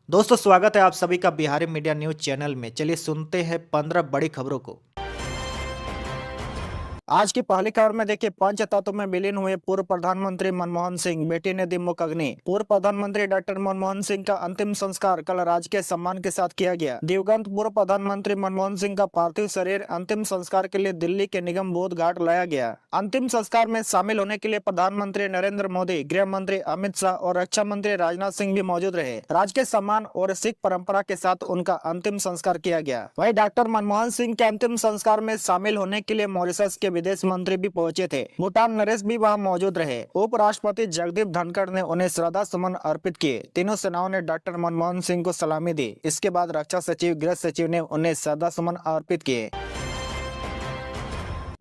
दोस्तों स्वागत है आप सभी का बिहारी मीडिया न्यूज चैनल में। चलिए सुनते हैं 15 बड़ी खबरों को। आज की पहली खबर में देखिए, पंच तत्व में विलीन हुए पूर्व प्रधानमंत्री मनमोहन सिंह, बेटी ने दी मुख अग्नि। पूर्व प्रधानमंत्री डॉक्टर मनमोहन सिंह का अंतिम संस्कार कल राजकीय सम्मान के साथ किया गया। दिवंगत पूर्व प्रधानमंत्री मनमोहन सिंह का पार्थिव शरीर अंतिम संस्कार के लिए दिल्ली के निगम बोध घाट लाया गया। अंतिम संस्कार में शामिल होने के लिए प्रधानमंत्री नरेंद्र मोदी, गृह मंत्री अमित शाह और रक्षा मंत्री राजनाथ सिंह भी मौजूद रहे। राजकीय सम्मान और सिख परंपरा के साथ उनका अंतिम संस्कार किया गया। वहीं डॉक्टर मनमोहन सिंह के अंतिम संस्कार में शामिल होने के लिए मॉरिशस के विदेश मंत्री भी पहुंचे थे। भूटान नरेश भी वहां मौजूद रहे। उपराष्ट्रपति जगदीप धनखड़ ने उन्हें श्रद्धा सुमन अर्पित किए। तीनों सेनाओं ने डॉक्टर मनमोहन सिंह को सलामी दी। इसके बाद रक्षा सचिव, गृह सचिव ने उन्हें श्रद्धा सुमन अर्पित किए।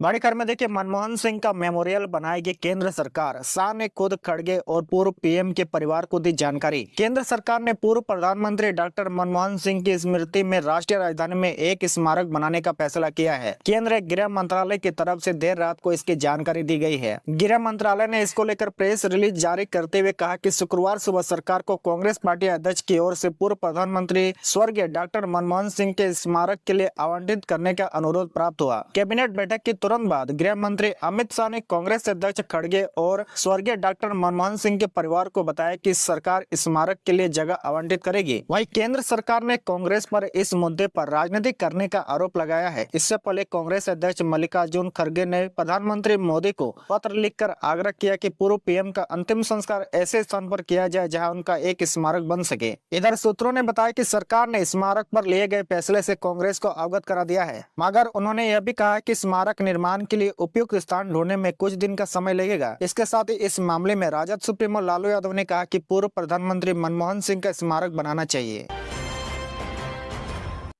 बड़ी खबर में देखिए, मनमोहन सिंह का मेमोरियल बनाएगी केंद्र सरकार। शाह ने खुद खड़गे और पूर्व पीएम के परिवार को दी जानकारी। केंद्र सरकार ने पूर्व प्रधानमंत्री डॉक्टर मनमोहन सिंह की स्मृति में राष्ट्रीय राजधानी में एक स्मारक बनाने का फैसला किया है। केंद्रीय गृह मंत्रालय की तरफ से देर रात को इसकी जानकारी दी गई है। गृह मंत्रालय ने इसको लेकर प्रेस रिलीज जारी करते हुए कहा कि शुक्रवार सुबह सरकार को कांग्रेस पार्टी अध्यक्ष की ओर से पूर्व प्रधानमंत्री स्वर्गीय डॉक्टर मनमोहन सिंह के स्मारक के लिए आवंटित करने का अनुरोध प्राप्त हुआ। कैबिनेट बैठक की तुरंत बाद गृह मंत्री अमित शाह ने कांग्रेस अध्यक्ष खड़गे और स्वर्गीय डॉक्टर मनमोहन सिंह के परिवार को बताया कि सरकार स्मारक के लिए जगह आवंटित करेगी। वहीं केंद्र सरकार ने कांग्रेस पर इस मुद्दे पर राजनीति करने का आरोप लगाया है। इससे पहले कांग्रेस अध्यक्ष मल्लिकार्जुन खड़गे ने प्रधानमंत्री मोदी को पत्र लिखकर आग्रह किया कि पूर्व पीएम का अंतिम संस्कार ऐसे स्थान पर किया जाए जहां उनका एक स्मारक बन सके। इधर सूत्रों ने बताया कि सरकार ने स्मारक पर लिए गए फैसले से कांग्रेस को अवगत करा दिया है, मगर उन्होंने यह भी कहा कि स्मारक निर्माण के लिए उपयुक्त स्थान ढूंढने में कुछ दिन का समय लगेगा। इसके साथ ही इस मामले में राजद सुप्रीमो लालू यादव ने कहा कि पूर्व प्रधानमंत्री मनमोहन सिंह का स्मारक बनाना चाहिए।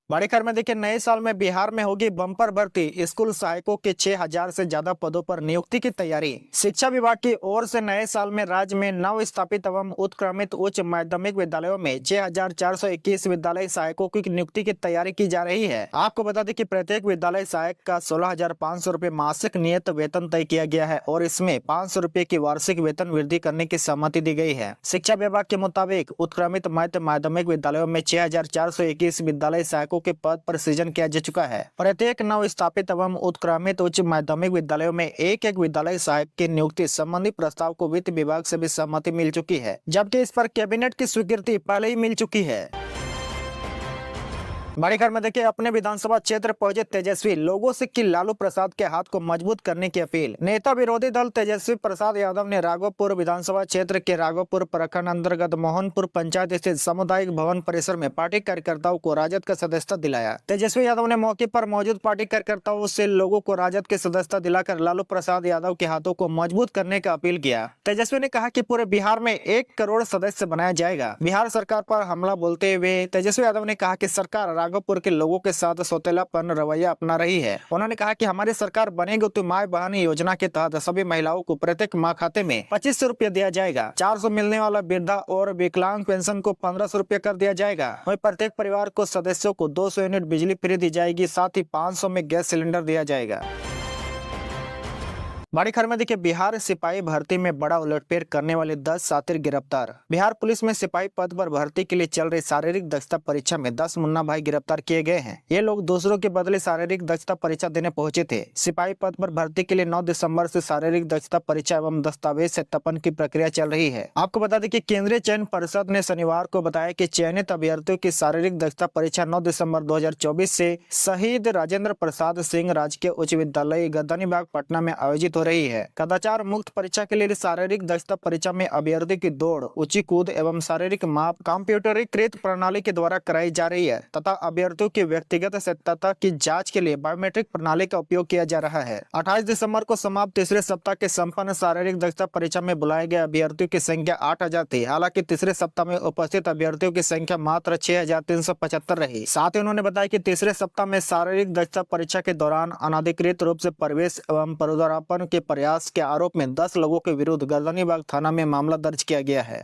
बड़ी खबर में देखिए, नए साल में बिहार में होगी बम्पर भर्ती। स्कूल सहायकों के 6000 से ज्यादा पदों पर नियुक्ति की तैयारी। शिक्षा विभाग की ओर से नए साल में राज्य में नव स्थापित एवं उत्क्रमित उच्च माध्यमिक विद्यालयों में 6421 विद्यालय सहायकों की नियुक्ति की तैयारी की जा रही है। आपको बता दें कि प्रत्येक विद्यालय सहायक का 16,500 रूपए मासिक नियत वेतन तय किया गया है और इसमें 500 रूपए की वार्षिक वेतन वृद्धि करने की सहमति दी गई है। शिक्षा विभाग के मुताबिक उत्क्रमित मध्य माध्यमिक विद्यालयों में 6421 विद्यालय सहायकों के पद पर सृजन किया जा चुका है। प्रत्येक नव स्थापित एवं उत्क्रमित उच्च माध्यमिक विद्यालयों में एक एक विद्यालय सहायक की नियुक्ति संबंधी प्रस्ताव को वित्त विभाग से भी सहमति मिल चुकी है, जबकि इस पर कैबिनेट की स्वीकृति पहले ही मिल चुकी है। बड़ी खबर में देखिए, अपने विधानसभा क्षेत्र पहुंचे तेजस्वी, लोगों से की लालू प्रसाद के हाथ को मजबूत करने की अपील। नेता विरोधी दल तेजस्वी प्रसाद यादव ने राघोपुर विधानसभा क्षेत्र के राघोपुर प्रखंड अंतर्गत मोहनपुर पंचायत स्थित सामुदायिक भवन परिसर में पार्टी कार्यकर्ताओं को राजद का सदस्यता दिलाया। तेजस्वी यादव ने मौके पर मौजूद पार्टी कार्यकर्ताओं से लोगों को राजद की सदस्यता दिलाकर लालू प्रसाद यादव के हाथों को मजबूत करने का अपील किया। तेजस्वी ने कहा कि पूरे बिहार में 1 करोड़ सदस्य बनाया जाएगा। बिहार सरकार पर हमला बोलते हुए तेजस्वी यादव ने कहा कि सरकार राघोपुर के लोगों के साथ सौतेलापन रवैया अपना रही है। उन्होंने कहा कि हमारी सरकार बनेगी तो माँ बहन योजना के तहत सभी महिलाओं को प्रत्येक माह खाते में 2500 रूपया दिया जाएगा। 400 मिलने वाला वृद्धा और विकलांग पेंशन को 1500 रूपया कर दिया जाएगा। वहीं प्रत्येक परिवार को सदस्यों को 200 यूनिट बिजली फ्री दी जाएगी। साथ ही 500 में गैस सिलेंडर दिया जाएगा। बड़ी खबर में देखिए, बिहार सिपाही भर्ती में बड़ा उलटफेर करने वाले 10 शातिर गिरफ्तार। बिहार पुलिस में सिपाही पद पर भर्ती के लिए चल रही शारीरिक दक्षता परीक्षा में 10 मुन्ना भाई गिरफ्तार किए गए हैं। ये लोग दूसरों के बदले शारीरिक दक्षता परीक्षा देने पहुंचे थे। सिपाही पद पर भर्ती के लिए 9 दिसंबर से शारीरिक दक्षता परीक्षा एवं दस्तावेज सत्यापन की प्रक्रिया चल रही है। आपको बता दें कि केंद्रीय चयन परिषद ने शनिवार को बताया कि चयनित अभ्यर्थियों की शारीरिक दक्षता परीक्षा 9 दिसंबर 2024 से शहीद राजेंद्र प्रसाद सिंह राजकीय उच्च विद्यालय गद्दानीबाग पटना में आयोजित हो रही है। कदाचार मुक्त परीक्षा के लिए शारीरिक दक्षता परीक्षा में अभ्यर्थी की दौड़, ऊंची कूद एवं शारीरिक माप कंप्यूटरीकृत प्रणाली के द्वारा कराई जा रही है तथा अभ्यर्थियों की व्यक्तिगत सत्यता की जांच के लिए बायोमेट्रिक प्रणाली का उपयोग किया जा रहा है। 28 दिसंबर को समाप्त तीसरे सप्ताह के संपन्न शारीरिक दक्षता परीक्षा में बुलाए गए अभ्यर्थियों की संख्या 8000 थी। हालांकि तीसरे सप्ताह में उपस्थित अभ्यर्थियों की संख्या मात्र 6375 रही। साथ ही उन्होंने बताया कि तीसरे सप्ताह में शारीरिक दक्षता परीक्षा के दौरान अनाधिकृत रूप से प्रवेश एवं परुदारापन के प्रयास के आरोप में 10 लोगों के विरुद्ध गद्दानीबाग थाना में मामला दर्ज किया गया है।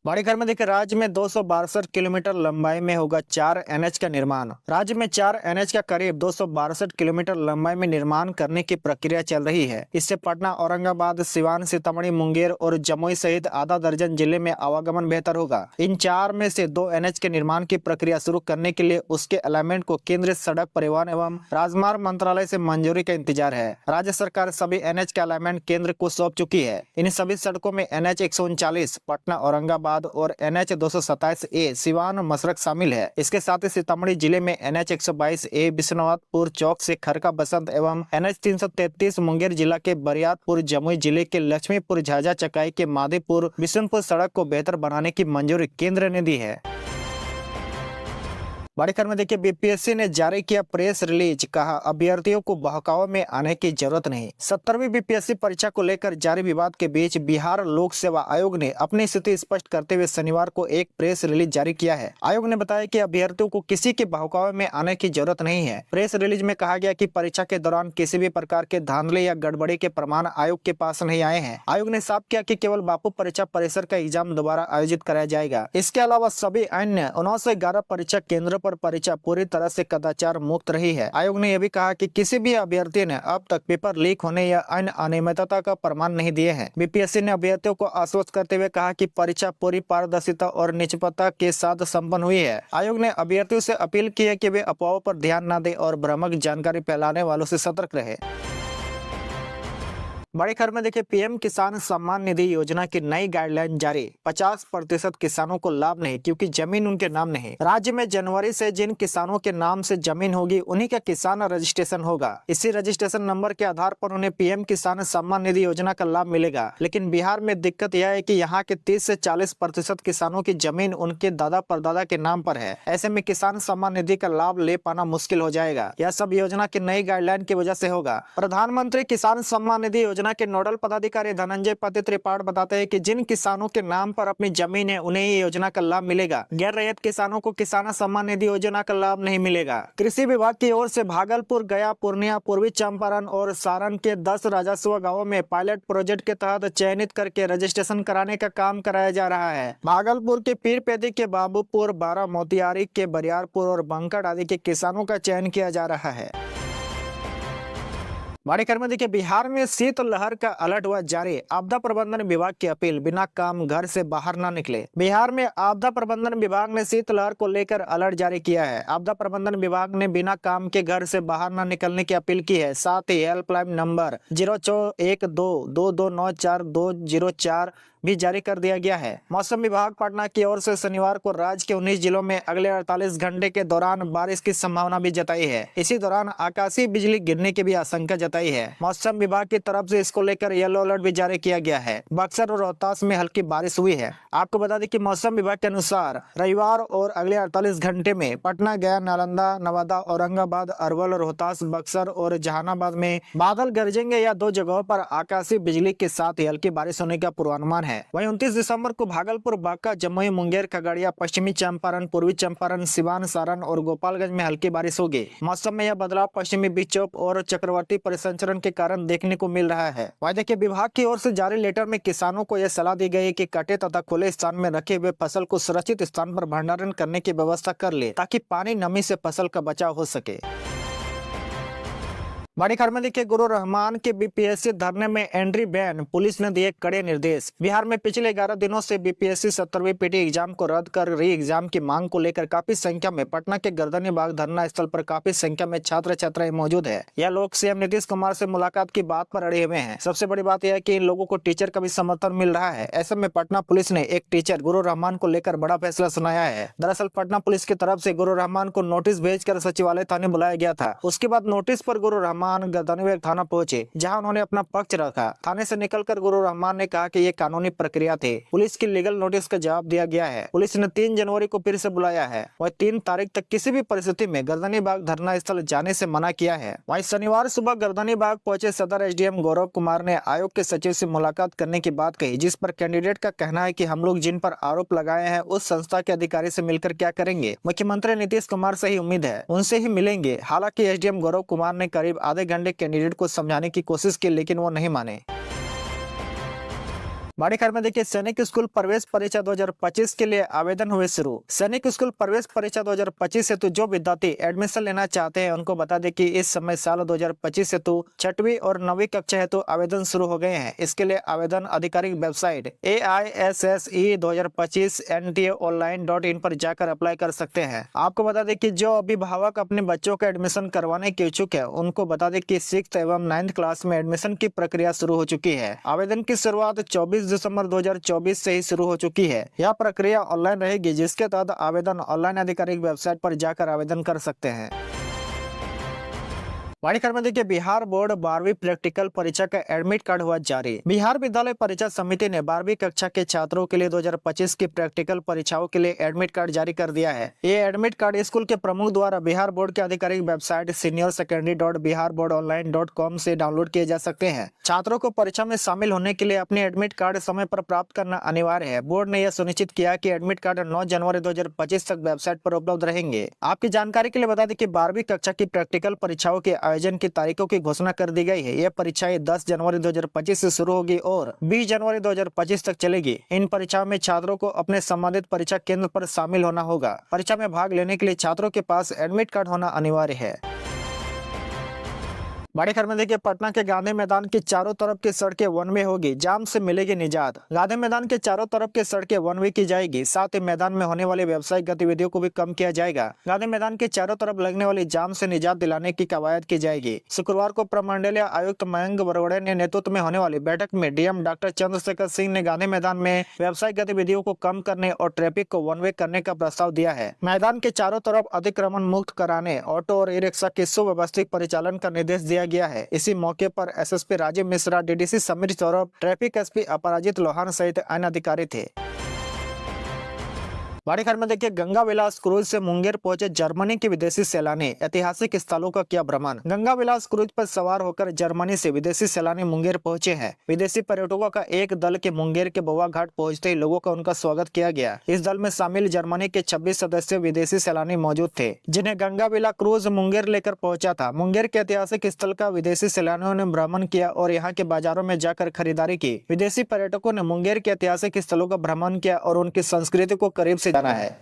बड़ी खबर में देखिए, राज्य में 262 किलोमीटर लंबाई में होगा 4 एनएच का निर्माण। राज्य में 4 एनएच का करीब 262 किलोमीटर लंबाई में निर्माण करने की प्रक्रिया चल रही है। इससे पटना, औरंगाबाद, सिवान, सीतामढ़ी, मुंगेर और जमुई सहित आधा दर्जन जिले में आवागमन बेहतर होगा। इन 4 में से 2 एनएच के निर्माण की प्रक्रिया शुरू करने के लिए उसके अलाइनमेंट को केंद्रीय सड़क परिवहन एवं राजमार्ग मंत्रालय से मंजूरी का इंतजार है। राज्य सरकार सभी एनएच का अलाइनमेंट केंद्र को सौंप चुकी है। इन सभी सड़कों में एनएच 139 पटना औरंगाबाद और एनएच 227A सिवान मसरक शामिल है। इसके साथ ही सीतामढ़ी जिले में एनएच 122A बिश्नोनाथपुर चौक से खरका बसंत एवं एनएच 333 मुंगेर जिला के बरियारपुर, जमुई जिले के लक्ष्मीपुर, झाझा चकाई के माधीपुर, बिशनपुर सड़क को बेहतर बनाने की मंजूरी केंद्र ने दी है। बड़ी खबर में देखिए, बीपीएससी ने जारी किया प्रेस रिलीज, कहा अभ्यर्थियों को बहकावे में आने की जरूरत नहीं। 70वीं बीपीएससी परीक्षा को लेकर जारी विवाद के बीच बिहार लोक सेवा आयोग ने अपनी स्थिति स्पष्ट करते हुए शनिवार को एक प्रेस रिलीज जारी किया है। आयोग ने बताया कि अभ्यर्थियों को किसी के बहकावे में आने की जरूरत नहीं है। प्रेस रिलीज में कहा गया कि परीक्षा के दौरान किसी भी प्रकार के धांधली या गड़बड़ी के प्रमाण आयोग के पास नहीं आए हैं। आयोग ने साफ किया कि केवल बापू परीक्षा परिसर का एग्जाम दोबारा आयोजित कराया जाएगा। इसके अलावा सभी अन्य 9 से 11 परीक्षा केंद्रों पर परीक्षा पूरी तरह से कदाचार मुक्त रही है। आयोग ने यह भी कहा कि किसी भी अभ्यर्थी ने अब तक पेपर लीक होने या अन्य अनियमितता का प्रमाण नहीं दिए हैं। बीपीएससी ने अभ्यर्थियों को आश्वस्त करते हुए कहा कि परीक्षा पूरी पारदर्शिता और निष्पक्षता के साथ संपन्न हुई है। आयोग ने अभ्यर्थियों से अपील की है कि वे अफवाहों पर ध्यान न दें और भ्रामक जानकारी फैलाने वालों से सतर्क रहे। बड़ी खबर में देखिए, पीएम किसान सम्मान निधि योजना की नई गाइडलाइन जारी। 50% किसानों को लाभ नहीं क्योंकि जमीन उनके नाम नहीं। राज्य में जनवरी से जिन किसानों के नाम से जमीन होगी उन्हीं का किसान रजिस्ट्रेशन होगा। इसी रजिस्ट्रेशन नंबर के आधार पर उन्हें पीएम किसान सम्मान निधि योजना का लाभ मिलेगा। लेकिन बिहार में दिक्कत यह है कि यहाँ के 30 से 40% किसानों की जमीन उनके दादा परदादा के नाम पर है। ऐसे में किसान सम्मान निधि का लाभ ले पाना मुश्किल हो जाएगा। यह सब योजना की नई गाइडलाइन की वजह से होगा। प्रधानमंत्री किसान सम्मान निधि योजना के नोडल पदाधिकारी धनंजय पति त्रिपाठी बताते हैं कि जिन किसानों के नाम पर अपनी जमीन है उन्हें ये योजना का लाभ मिलेगा। गैर रैयत किसानों को किसान सम्मान निधि योजना का लाभ नहीं मिलेगा। कृषि विभाग की ओर से भागलपुर, गया, पूर्णिया, पूर्वी चंपारण और सारण के 10 राजस्व गाँवों में पायलट प्रोजेक्ट के तहत चयनित करके रजिस्ट्रेशन कराने का काम कराया जा रहा है। भागलपुर के पीरपेदी के बाबूपुर, बारा, मोतिहारी के बरियारपुर और बंकड़ आदि के किसानों का चयन किया जा रहा है। बड़ी खबर में देखिए, बिहार में शीतलहर का अलर्ट हुआ जारी। आपदा प्रबंधन विभाग की अपील, बिना काम घर से बाहर न निकले। बिहार में आपदा प्रबंधन विभाग ने शीतलहर को लेकर अलर्ट जारी किया है। आपदा प्रबंधन विभाग ने बिना काम के घर से बाहर न निकलने की अपील की है। साथ ही हेल्पलाइन नंबर 04122294 भी जारी कर दिया गया है। मौसम विभाग पटना की ओर से शनिवार को राज्य के 19 जिलों में अगले 48 घंटे के दौरान बारिश की संभावना भी जताई है। इसी दौरान आकाशीय बिजली गिरने की भी आशंका जताई है। मौसम विभाग की तरफ से इसको लेकर येलो अलर्ट भी जारी किया गया है। बक्सर और रोहतास में हल्की बारिश हुई है। आपको बता दें कि मौसम विभाग के अनुसार रविवार और अगले 48 घंटे में पटना, गया, नालंदा, नवादा, औरंगाबाद, अरवल, रोहतास, बक्सर और जहानाबाद में बादल गरजेंगे या 2 जगहों पर आकाशीय बिजली के साथ ही हल्की बारिश होने का पूर्वानुमान है। वहीं 29 दिसंबर को भागलपुर, बांका, जमुई, मुंगेर, खगड़िया, पश्चिमी चंपारण, पूर्वी चंपारण, सिवान, सारण और गोपालगंज में हल्की बारिश होगी। मौसम में यह बदलाव पश्चिमी विक्षोभ और चक्रवाती परिसंचरण के कारण देखने को मिल रहा है। वहीं देखिए, विभाग की ओर से जारी लेटर में किसानों को यह सलाह दी गई है कि कटे तथा खुले स्थान में रखे हुए फसल को सुरक्षित स्थान पर भंडारण करने की व्यवस्था कर ले ताकि पानी नमी से फसल का बचाव हो सके। बड़ी खबर में देखिए, गुरु रहमान के बीपीएससी धरने में एंट्री बैन, पुलिस ने दिए कड़े निर्देश। बिहार में पिछले 11 दिनों से बीपीएससी 70वीं पीटी एग्जाम को रद्द कर री एग्जाम की मांग को लेकर काफी संख्या में पटना के गर्दनी बाग धरना स्थल पर काफी संख्या में छात्र छात्राएं मौजूद है। यह लोग सीएम नीतीश कुमार से मुलाकात की बात पर अड़े हुए हैं। सबसे बड़ी बात यह है कि इन लोगों को टीचर का भी समर्थन मिल रहा है। ऐसे में पटना पुलिस ने एक टीचर गुरु रहमान को लेकर बड़ा फैसला सुनाया है। दरअसल पटना पुलिस की तरफ से गुरु रहमान को नोटिस भेजकर सचिवालय थाने बुलाया गया था। उसके बाद नोटिस पर गुरु रहमान गर्दनी थाना पहुंचे, जहां उन्होंने अपना पक्ष रखा। थाने से निकलकर गुरु रहमान ने कहा कि ये कानूनी प्रक्रिया थी। पुलिस की लीगल नोटिस का जवाब दिया गया है। पुलिस ने 3 जनवरी को फिर से बुलाया है। वह 3 तारीख तक किसी भी परिस्थिति में गर्दनी बाग धरना स्थल जाने से मना किया है। वहीं शनिवार सुबह गर्दनी बाग पहुंचे सदर एसडीएम गौरव कुमार ने आयोग के सचिव से मुलाकात करने की बात कही, जिस पर कैंडिडेट का कहना है कि हम लोग जिन पर आरोप लगाए हैं उस संस्था के अधिकारी से मिलकर क्या करेंगे। मुख्यमंत्री नीतीश कुमार से ही उम्मीद है, उनसे ही मिलेंगे। हालांकि एसडीएम गौरव कुमार ने करीब आधे घंटे कैंडिडेट को समझाने की कोशिश की, लेकिन वो नहीं माने। बड़ी खबर में देखिए, सैनिक स्कूल प्रवेश परीक्षा 2025 के लिए आवेदन हुए शुरू। सैनिक स्कूल प्रवेश परीक्षा 2025 हेतु जो विद्यार्थी एडमिशन लेना चाहते हैं उनको बता दें कि इस समय साल 2025 हेतु 6वीं और 9वीं कक्षा हेतु आवेदन शुरू हो गए हैं। इसके लिए आवेदन आधिकारिक वेबसाइट AISSE2025 NTA online.in पर जाकर अप्लाई कर सकते हैं। आपको बता दें कि जो अभिभावक अपने बच्चों का एडमिशन करवाने के इच्छुक है उनको बता दें कि 6th एवं 9th क्लास में एडमिशन की प्रक्रिया शुरू हो चुकी है। आवेदन की शुरुआत 24 दिसंबर 2024 से ही शुरू हो चुकी है। यह प्रक्रिया ऑनलाइन रहेगी, जिसके तहत आवेदन ऑनलाइन आधिकारिक वेबसाइट पर जाकर आवेदन कर सकते हैं। बड़ी खबर में देखिए, बिहार बोर्ड 12वीं प्रैक्टिकल परीक्षा का एडमिट कार्ड हुआ जारी। बिहार विद्यालय परीक्षा समिति ने 12वीं कक्षा के छात्रों के लिए 2025 की प्रैक्टिकल परीक्षाओं के लिए एडमिट कार्ड जारी कर दिया है। ये एडमिट कार्ड स्कूल के प्रमुख द्वारा बिहार बोर्ड के आधिकारिक वेबसाइट seniorSecondary.biharboardonline.com से डाउनलोड किए जा सकते हैं। छात्रों को परीक्षा में शामिल होने के लिए अपने एडमिट कार्ड समय पर प्राप्त करना अनिवार्य है। बोर्ड ने यह सुनिश्चित किया कि एडमिट कार्ड 9 जनवरी 2025 तक वेबसाइट पर उपलब्ध रहेंगे। आपकी जानकारी के लिए बता दें कि 12वीं कक्षा की प्रैक्टिकल परीक्षाओं के आयोजन की तारीखों की घोषणा कर दी गई है। यह परीक्षाएं 10 जनवरी 2025 से शुरू होगी और 20 जनवरी 2025 तक चलेगी। इन परीक्षाओं में छात्रों को अपने संबंधित परीक्षा केंद्र पर शामिल होना होगा। परीक्षा में भाग लेने के लिए छात्रों के पास एडमिट कार्ड होना अनिवार्य है। बड़ी खबर में देखिए, पटना के गांधी मैदान की चारों तरफ की सड़कें वन वे होगी, जाम से मिलेगी निजात। गांधी मैदान के चारों तरफ की सड़कें वन वे की जाएगी। साथ ही मैदान में होने वाली व्यावसायिक गतिविधियों को भी कम किया जाएगा। गांधी मैदान के चारों तरफ लगने वाली जाम से निजात दिलाने की कवायद की जाएगी। शुक्रवार को प्रमंडलीय आयुक्त मयंक बरवड़े ने नेतृत्व में होने वाली बैठक में डीएम डॉक्टर चंद्रशेखर सिंह ने गांधी मैदान में व्यावसायिक गतिविधियों को कम करने और ट्रैफिक को वन वे करने का प्रस्ताव दिया है। मैदान के चारों तरफ अतिक्रमण मुक्त कराने, ऑटो और ई रिक्शा के सुव्यवस्थित परिचालन का निर्देश दिया गया है। इसी मौके पर SSP Rajeev Mishra, DDC Sameer Saurabh, traffic SP Aparajit Lohan सहित अन्य अधिकारी थे। बड़ी खबर में देखिए, गंगा विलास क्रूज से मुंगेर पहुंचे जर्मनी के विदेशी सैलानी, ऐतिहासिक स्थलों का किया भ्रमण। गंगा विलास क्रूज पर सवार होकर जर्मनी से विदेशी सैलानी मुंगेर पहुंचे हैं। विदेशी पर्यटकों का एक दल के मुंगेर के बउआ घाट पहुंचते ही लोगों का उनका स्वागत किया गया। इस दल में शामिल जर्मनी के 26 सदस्य विदेशी सैलानी मौजूद थे, जिन्हें गंगा विलास क्रूज मुंगेर लेकर पहुंचा था। मुंगेर के ऐतिहासिक स्थल का विदेशी सैलानियों ने भ्रमण किया और यहाँ के बाजारों में जाकर खरीदारी की। विदेशी पर्यटकों ने मुंगेर के ऐतिहासिक स्थलों का भ्रमण किया और उनकी संस्कृति को करीब से जाना है।